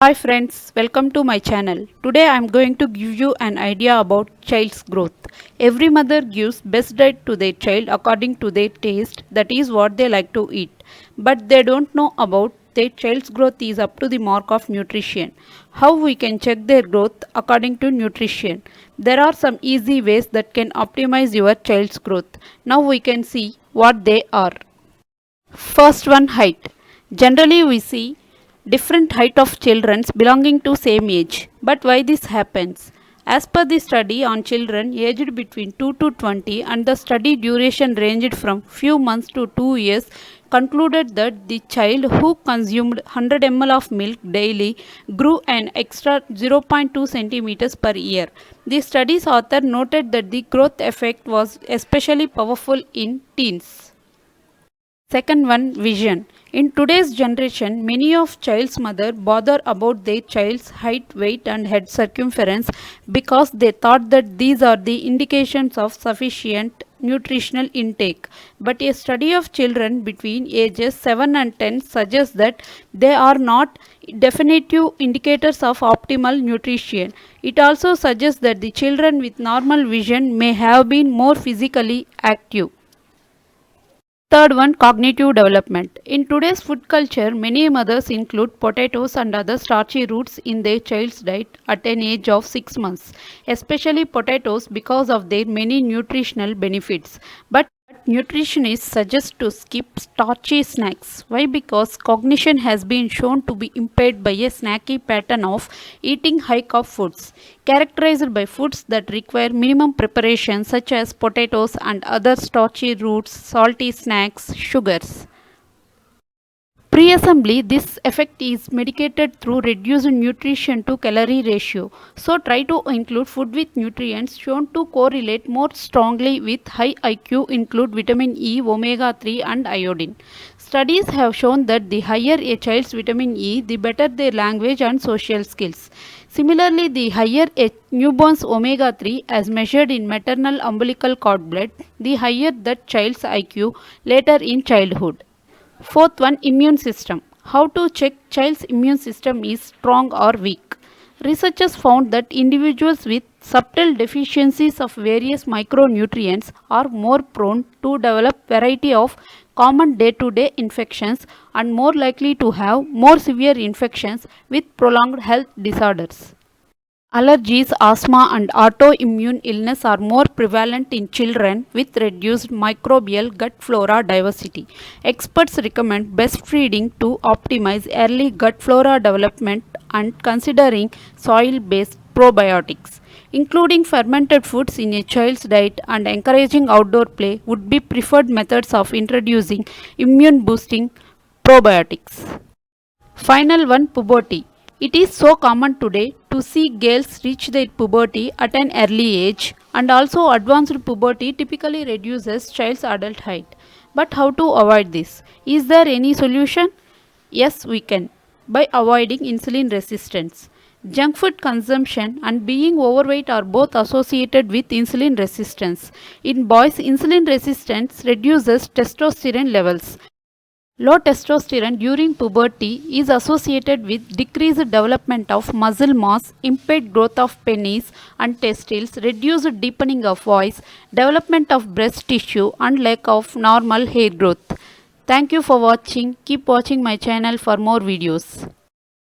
Hi friends, welcome to my channel. Today I am going to give you an idea about child's growth. Every mother gives best diet to their child according to their taste, that is what they like to eat. But they don't know about their child's growth is up to the mark of nutrition. How we can check their growth according to nutrition. There are some easy ways that can optimize your child's growth. Now we can see what they are. First one, height. Generally we see different height of children belonging to same age. But why this happens? As per the study on children aged between 2 to 20 and the study duration ranged from few months to 2 years concluded that the child who consumed 100 ml of milk daily grew an extra 0.2 centimeters per year. The study's author noted that the growth effect was especially powerful in teens. Second one, vision. In today's generation, many of child's mother bother about their child's height, weight and head circumference because they thought that these are the indications of sufficient nutritional intake. But a study of children between ages 7 and 10 suggests that they are not definitive indicators of optimal nutrition. It also suggests that the children with normal vision may have been more physically active. Third one, cognitive development. In today's food culture, many mothers include potatoes and other starchy roots in their child's diet at an age of 6 months, especially potatoes because of their many nutritional benefits. But nutritionists suggest to skip starchy snacks. Why? Because cognition has been shown to be impaired by a snacky pattern of eating high carb foods, characterized by foods that require minimum preparation such as potatoes and other starchy roots, salty snacks, sugars. Pre-assembly, this effect is medicated through reduced nutrition to calorie ratio. So try to include food with nutrients shown to correlate more strongly with high IQ include vitamin E, omega-3 and iodine. Studies have shown that the higher a child's vitamin E, the better their language and social skills. Similarly, the higher a newborn's omega-3 as measured in maternal umbilical cord blood, the higher that child's IQ later in childhood. Fourth one, immune system. How to check child's immune system is strong or weak. Researchers found that individuals with subtle deficiencies of various micronutrients are more prone to develop variety of common day-to-day infections and more likely to have more severe infections with prolonged health disorders. Allergies, asthma and autoimmune illness are more prevalent in children with reduced microbial gut flora diversity. Experts recommend breastfeeding to optimize early gut flora development and considering soil-based probiotics. Including fermented foods in a child's diet and encouraging outdoor play would be preferred methods of introducing immune boosting probiotics. Final one, puberty. It is so common today to see girls reach their puberty at an early age, and also advanced puberty typically reduces child's adult height. But how to avoid this? Is there any solution? Yes, we can. By avoiding insulin resistance. Junk food consumption and being overweight are both associated with insulin resistance. In boys, insulin resistance reduces testosterone levels. Low testosterone during puberty is associated with decreased development of muscle mass, impaired growth of penis and testicles, reduced deepening of voice, development of breast tissue and lack of normal hair growth. Thank you for watching. Keep watching my channel for more videos.